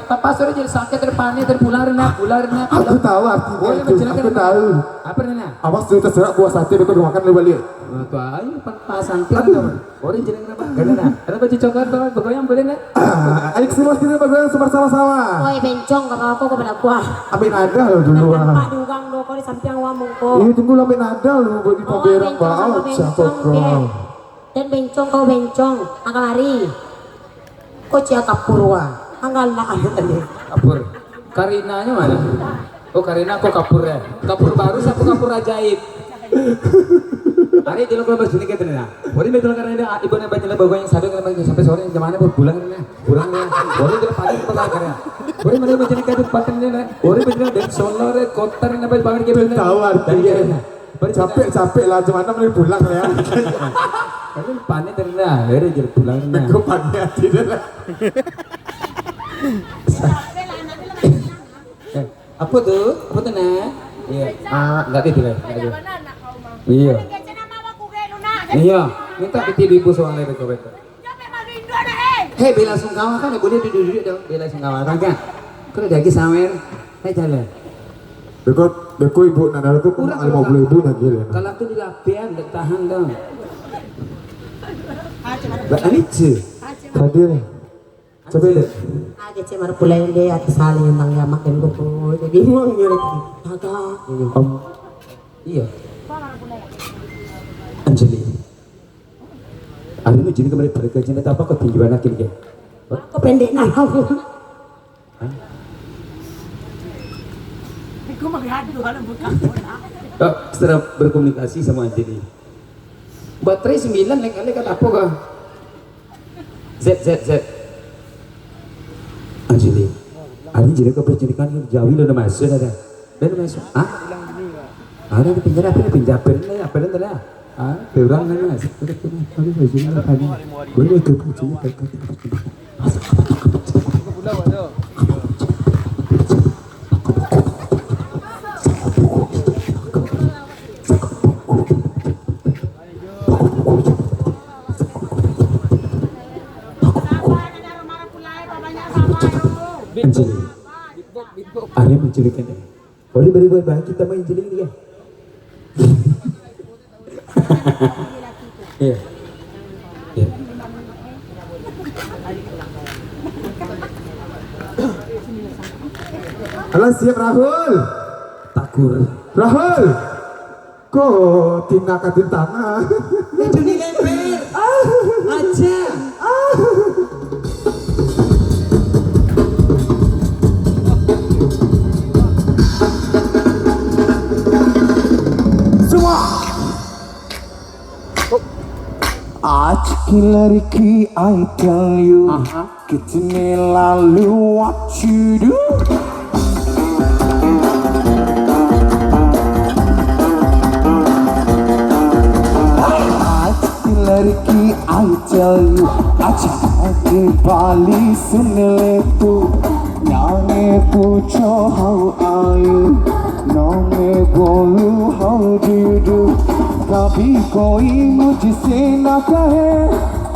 Papa sore jadi sakit terpani terpularna. Aku tahu artinya itu. Aku tahu. Apa nana? Awas tuh terserah buah sate bekal makan lu balik. Tuh ayo pasan kan. Orang jadi kenapa? Karena ada baju coklat bawa begoyang boleh nak? Ayo semua kita begoyang bersama-sama. Oi bencong kakak aku kepada gua. Amin ada lo dulu. Pak diugang do kau di samping wamung ko. Iya tunggu amin ada lo buat di paberang bawa cakok. Dan bencong kau bencong angkat lari. Kau cia kapurwa. Anggal nak tadi. Kapur. Karinanya mana? Oh Karina kok kapur ya? Kapur baru apa kapur ajaib? Hari itu kalau bersini kita nih, boleh betul karena ada ibu nih baca bawa yang satu kalau sampai sore zamannya pulang nih, boleh itu pagi kita karya, boleh mana baca nih kita paten nih, boleh betul dari Solo re kotor nih baca bangun kita tahu artinya, capek lah cuman mana pulang ya, tapi panen ternyata, hari jadi pulang nih, aku panen tidak. Apa tuh nah? Iya, nggak gitu lah, iya. Iya, minta piti ibu soalnya betul. Hei, bela sungkawa kan, boleh duduk dong, bela sungkawa kan? Kalau lagi sawer, jalan. Beko ibu nana itu kurang 50 ibu lagi ya. Kalau tu juga pian, tahan dong. Ani hadir. Coba lihat. Ada cemar pula yang dia atas hal yang tang ya makan koko, jadi mau nyuruh agak. Iya. Anjali. Hari ini jadi kembali pada kajian apa kau tinjauan akhirnya? Kau pendek nak aku. Aku melihat dulu ada bukan. Setelah berkomunikasi sama Anjali. Baterai 9 kali kata apa kau? Z. Anjali. Hari ini jadi kau percirikan jauh udah masuk ada. Udah masuk. Ada di pinggir apa? Pinjam nih apa dan ada? Orang kan mas. Boleh ke kucing Anjali. Ada mencurikan. Boleh beri bahan kita main Anjali ini ya. Iya. Halo siap Rahul. Takur. Rahul. Kok tina katin tanah. Itu dilempar. Aja. आज की लड़की I tell you कितने Lalu what you do आज की लड़की I tell you अच्छा के बाली सुन ले तू नाने पूछो how are you no मैं बोलूं how do you do कभी कोई मुझसे न कहे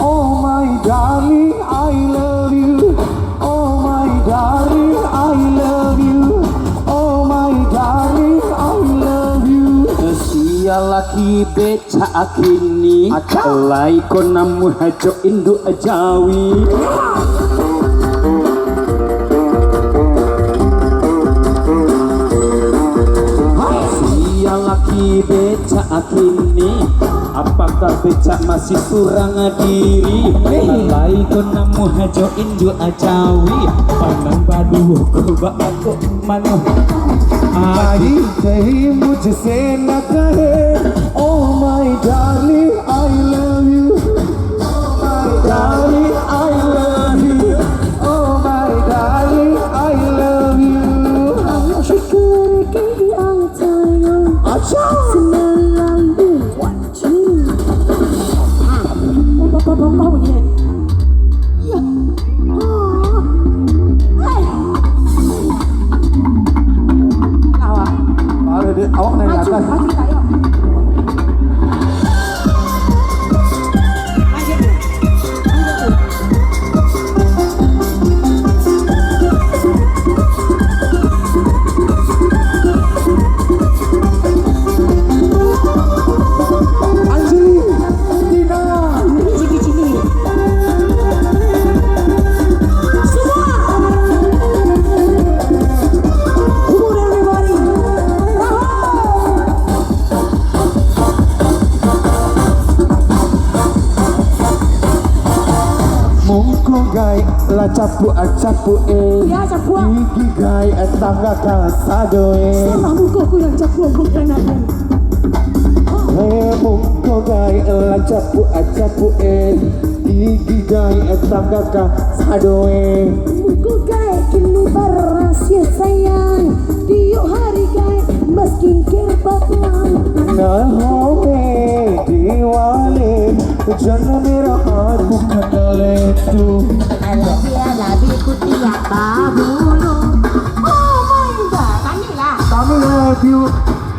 Oh my darling I love you Oh my darling I love you Oh my darling I love you Sia laki beca kini Alai ko namu hajo indu ajawi laki becak kini apakah becak masih kurang diri lalai ko namu hajo indu ajawi pandang padu ko aku mano adi kahi mujhse na kahe oh my darling I love you oh my darling I love you oh my darling I love you awak naik atas. la capu Ya, capu. gigi gai tangga kasadoe Salah mukaku yang capu bukan ada. muko gai la capu gigi gai tangga kasadoe Muka gai kini berasia sayang. Diuk hari gai meski kerbatang. na home diwale jangan merahat bukan letu Alabi kutia babulu. Oh my god, kanilah. I love you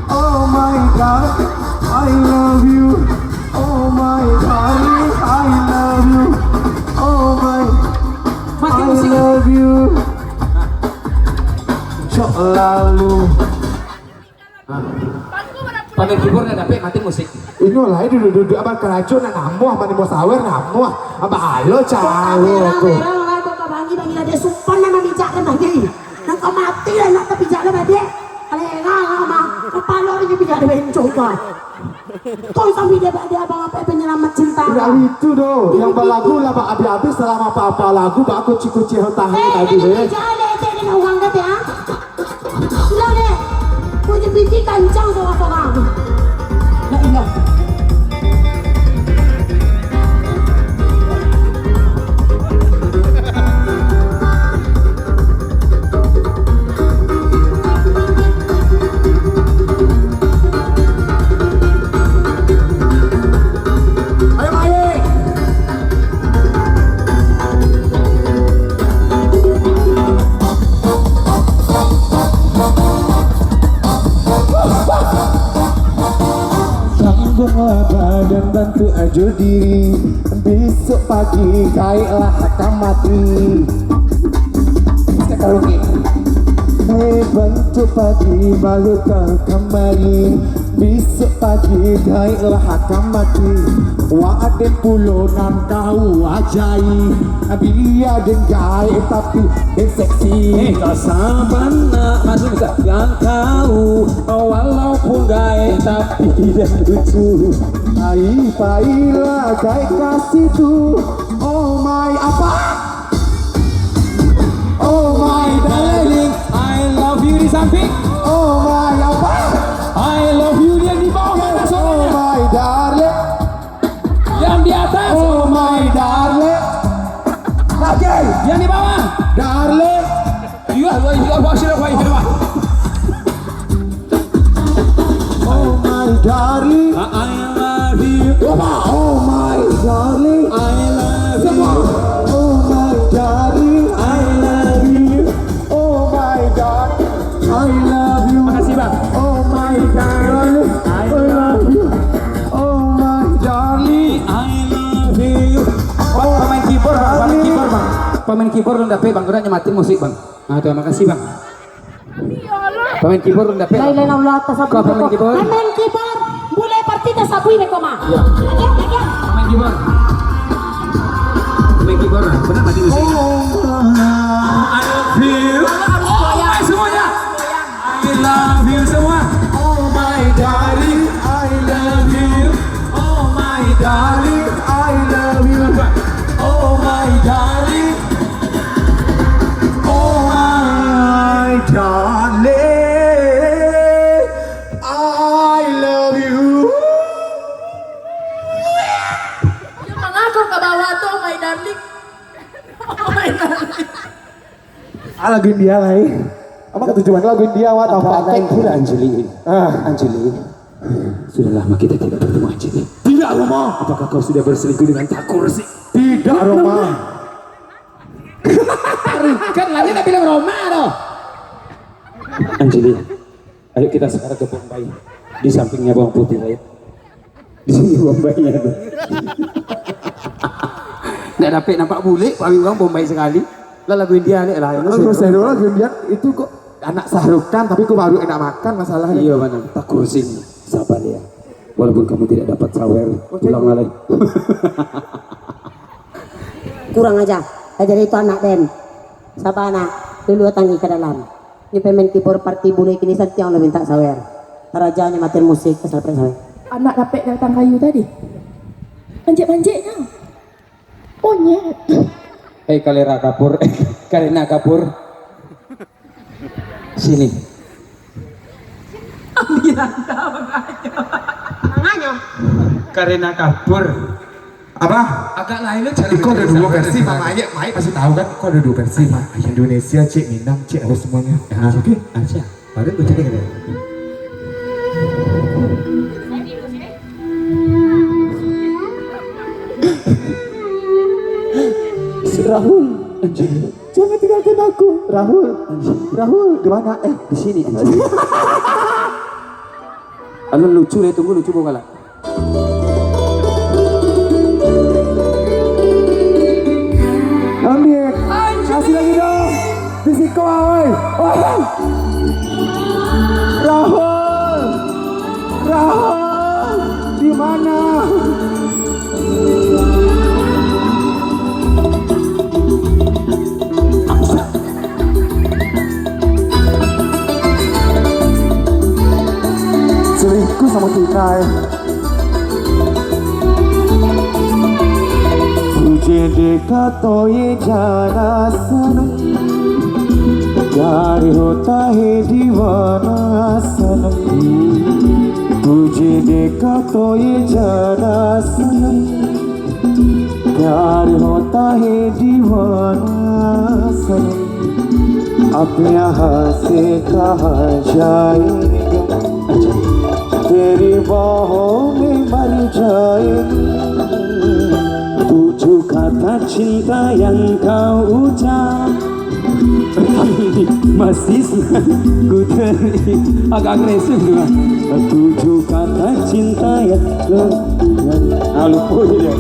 oh my god I love you oh my darling I love you oh my Mati I musik. love you Cok lalu Pamer keyboard nggak dapet mati musik. Ini lah duduk apa keracunan namuah mana mau sawer namuah apa halo calo aku. Merah kok kabangi bagi dia sumpah nama bijak kan bagi. Nang kau mati lah nak bijak lah bagi. Alenga mah kepala dia bijak dia bencong kau. Kau sampai dia abang apa penyelamat cinta. Tidak itu doh, yang berlagu lah pak habis selama apa lagu pak aku ciku tahan tadi deh. Jangan deh dia uang deh ya. Sudah deh. Kau jadi kancang sama orang. Nah iya. Ayo Maya. Tanggunglah badan bantu aja diri besok pagi kailah akan mati sekarang ini bantu pagi baru kau kembali besok pagi kailah akan mati waden puluhan kau ajai biar den gai tapi den seksi Kasabana masuk bisa yang kau walaupun gay tapi tidak lucu. Pailah gai kasih tuh oh my apa oh my darling I love you di samping. oh my apa I love you yang di bawah mana oh suaranya? my darling Yang di atas. oh my darling lagi Yang di bawah. darling Iya, gua sih apa itu mah. oh my darling I love you. oh my darling I love you. oh my darling I love you. oh my god I love you Makasih bang. oh my darling I love you oh my darling I love you. Bang, pemain keyboard bang, pemain keyboard bang. Pemain keyboard lu dapet bang, udah nyematin musik bang. Nah, terima kasih bang. Pemain keyboard lu dapet. La ilaha illallah tasabu. Kau pemain keyboard? Pemain keyboard. Mulai partita sabui deh koma. Iya. Aja. Pemain keyboard. Pemain keyboard, benar mati musik. I love you. Oh, semuanya. I love you semua. oh my darling I love you Oh my darling I love you oh my darling oh my darling I love you Mengaku ke bawah tuh my darling. Oh my darling. lagu India lah apa ketujuan lagu India wat apa Tidak Anjeli. Anjeli. Sudah lama kita tidak bertemu Anjeli. tidak Roma Apakah kau sudah berselingkuh dengan Takur sih? tidak Roma Kan lagi tak bilang Roma loh. Anjeli, ayo kita sekarang ke Bombay. Di sampingnya bawang putih ya. Di sini Bombaynya tuh. Nggak dapet nampak bule, paling bang Bombay sekali. Lah lagu India nih lah. Terus saya dulu lagu India itu kok anak sarukan tapi kok baru enak makan masalahnya. Iya mana? Takur sing sabar ya. Walaupun kamu tidak dapat sawer, ulang lagi. Kurang aja. Jadi itu anak Ben. Siapa anak? Dulu tangi ke dalam. Ini pemain keyboard party bule kini setiap udah minta sawer. Rajanya matiin musik kesal sawer. Anak dapat datang kayu tadi. Manjek-manjeknya. Oh nyet. Hei Kalera Kapur, Karina Kapur. Sini. Manganyo. Karina Kapur. Apa? Agak lain lu cara. Kok ada dua versi, Mama Ayah, Mai pasti tahu kan? Kok ada dua versi, Ma? Indonesia, Cik, Minang, Cik, harus semuanya. Oke. Aja. Baru gue cerita gitu. Rahul, jangan tinggalkan aku. Rahul, gimana? Di sini. Anu lucu deh, tunggu lucu mau kalah. Ambil, kasih lagi dong. Bisiko awal. Rahul, di mana? Selingkuh sama kita ya. तुझे देखा तो ये जाना सनम प्यार होता है दीवाना सनम तुझे देखा तो ये जाना सनम प्यार होता है दीवाना सनम अब यहाँ से कहाँ जाएगा तेरी बाहों में मर जाएगा Ku kata cinta yang kau ucap masih ku teri agak agresif juga. Tujuh kata cinta yang lupa dia.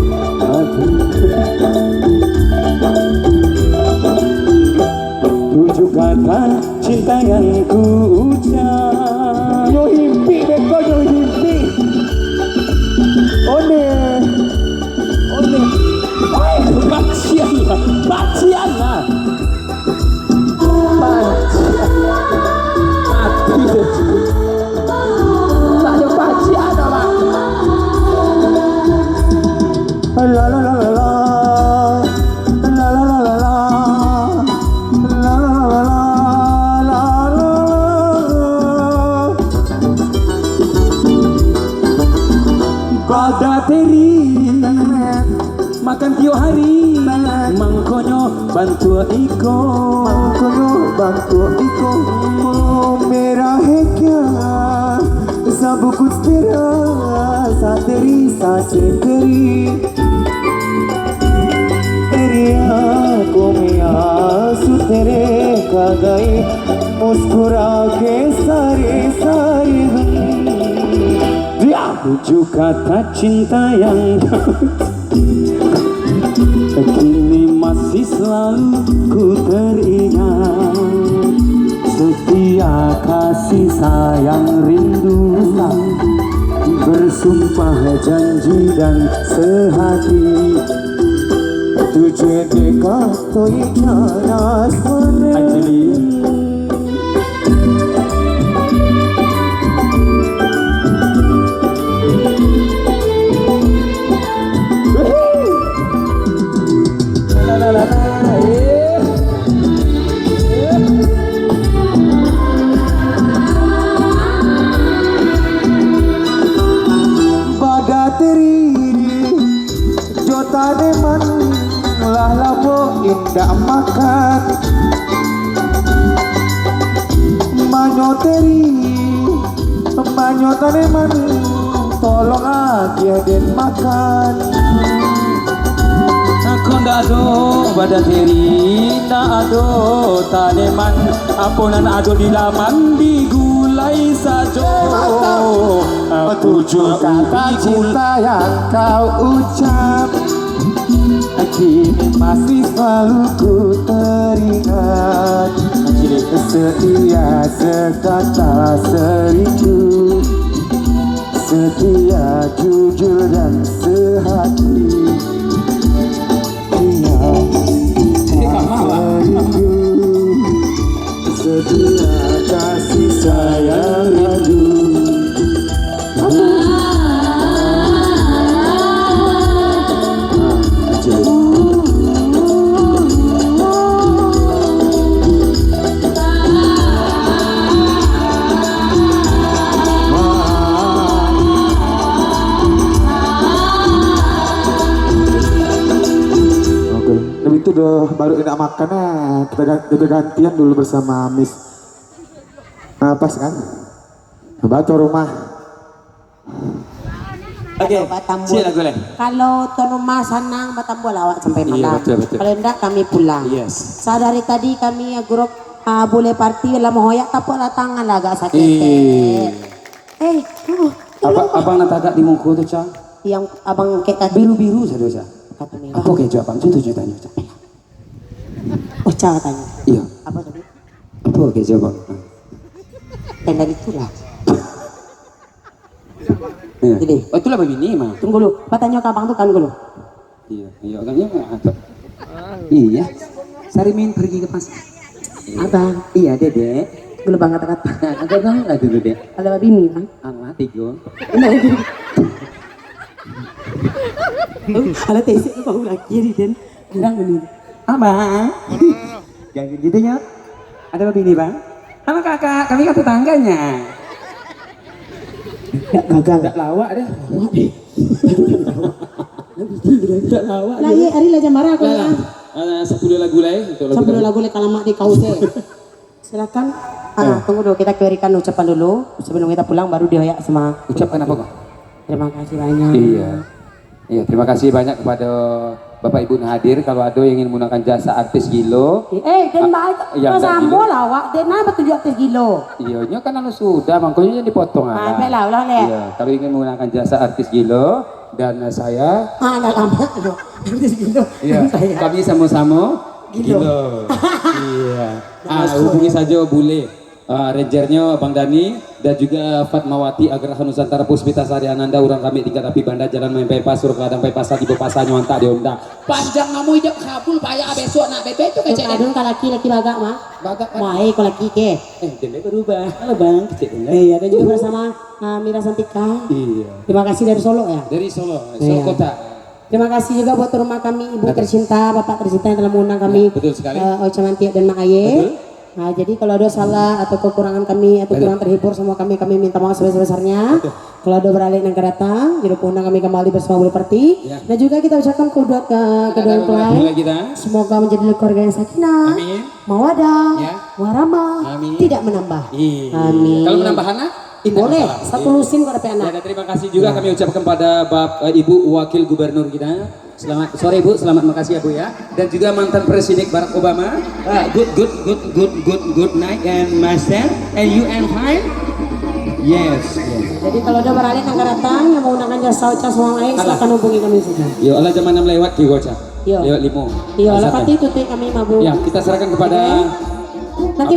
Tujuh kata cinta yang ku ucap. Yo himpi beko yo himpi. One. Bacian lah. Mati deh. Tak ada bacian apa. La la la la la. La la la la la. La la la la la. Pada teri makan tiap hari mangkonyo bantu iko mera hai kya sab kuch tera साथ तेरी सांसें तेरी तेरी आंखों में आंसू तेरे खा गए मुस्कुरा के सारे tujuh kata cinta yang kini masih selalu ku teringat. Setia kasih sayang rindu bersumpah janji dan sehati. Tujuh dekat toy janas Anjali. Indah makan manyo taneman tolong aja den makan aku ndak ado badan diri ndak ado taneman apunan ado di laman digulai sajo tujuh kata cinta yang kau ucap masih selalu ku teringat. Setia sekata seribu, setia jujur dan sehati. Seribu, setia kasih sayang rindu. Aduh, baru enak makan kita gantian dulu bersama Miss. Nah, pas kan? Batu rumah. Oke, Batambul. sila boleh. Kalau tuan rumah sanang Batambul awak sampai Iya, malam. betul. Kalau enggak kami pulang. Yes. Sadari tadi kami grup boleh party lah mau hoyak tapuk lah tangan lah agak sakit. Abang nak tagak di muka tu, Cang? Yang abang kayak tadi Biru-biru saja, Cang. kata ni. Apa keju abang? Itu tanya, Cang. Oh, Cang tanya. Iya. Apa tadi? Apa keju abang? Tenda itulah. Iya. Jadi. Oh, itulah begini, mah. Tunggu dulu. Tanya ke abang tu kan dulu. Iya, agaknya nggak. Iya. Sarimin pergi ke pasar. Abang, Iya, Dede. dulu bang kata-kata. Nah, agak banget dulu, Dede. Ada bini kan? Allah, tigo. Ada tesik tu baru lagi ni dan kurang ni. Abang. Jangan gitu ya. Ada apa ini, Bang? Sama kakak, kami kan tetangganya. Gagal. Tidak lawak deh. Tidak lawak. Lah ye hari lah jamara aku Lah, lah. 10 lagu lain untuk Sambil lagu lek kalamak di kau teh. Silakan. Tunggu dulu kita berikan ucapan dulu sebelum kita pulang baru dioyak sama. Ucapkan apa kok? Terima kasih banyak. Iya, terima kasih banyak kepada Bapak Ibu yang hadir. Kalau ada yang ingin menggunakan jasa artis Gilo, Dan baik Yang tak sambo gilo. lah awak. Dan apa tujuh atas kilo? iya, kan anu sudah, makanya dipotong aja. Baiklah, ulang le. Iya, kalau ingin menggunakan jasa artis Gilo dan saya, Enggak lama tu. Atas kilo. iya, kami sama-sama Gilo. Iya. Hubungi saja boleh. Rangernya Bang Dani dan juga Fatmawati Agraha Nusantara Puspita Sari Ananda orang kami tingkat api Banda Jalan Main Pepas Surkadang Pepas di Pepasa Nyontak di Honda panjang ngamu hidup kabul payah besok nak bebe itu kecil Kadang laki bagak mah. bagak Baik kalau laki ke. dende berubah halo Bang kecil Iya, dan juga bersama Mira Santika. iya Terima kasih dari Solo ya. dari Solo Iya. kota. Terima kasih juga buat rumah kami Ibu tercinta, Bapak tercinta yang telah mengundang kami. Betul sekali. Ocha Mantiak dan Mak Aye. Betul. Nah, jadi kalau ada salah atau kekurangan kami atau kurang terhibur semua kami minta maaf sebesar-besarnya. Kalau ada beralih yang datang, jadi undang kami kembali bersama Bulu Party. Ya. Dan juga kita ucapkan kedua mempelai. kita Semoga menjadi keluarga yang sakinah, Amin. mawadah, Ya. warahmah, Amin. tidak menambah. Iya. Amin. Kalau menambah anak tidak Boleh, masalah. satu lusin kok ada Ya, anak. dan terima kasih juga kami ucapkan pada Ibu Wakil Gubernur kita. Selamat sore Bu, selamat makasih ya Bu ya. Dan juga mantan Presiden Barack Obama. Good night and master. And you and fine? Yes. Jadi kalau ada beralih yang datang yang mau menggunakan jasa Ocha semua lain silakan hubungi kami saja. Yo, Allah zaman 6 lewat ki goca. Yo. Lewat 5. Iya, lepas itu kami mabuk. Ya, kita serahkan kepada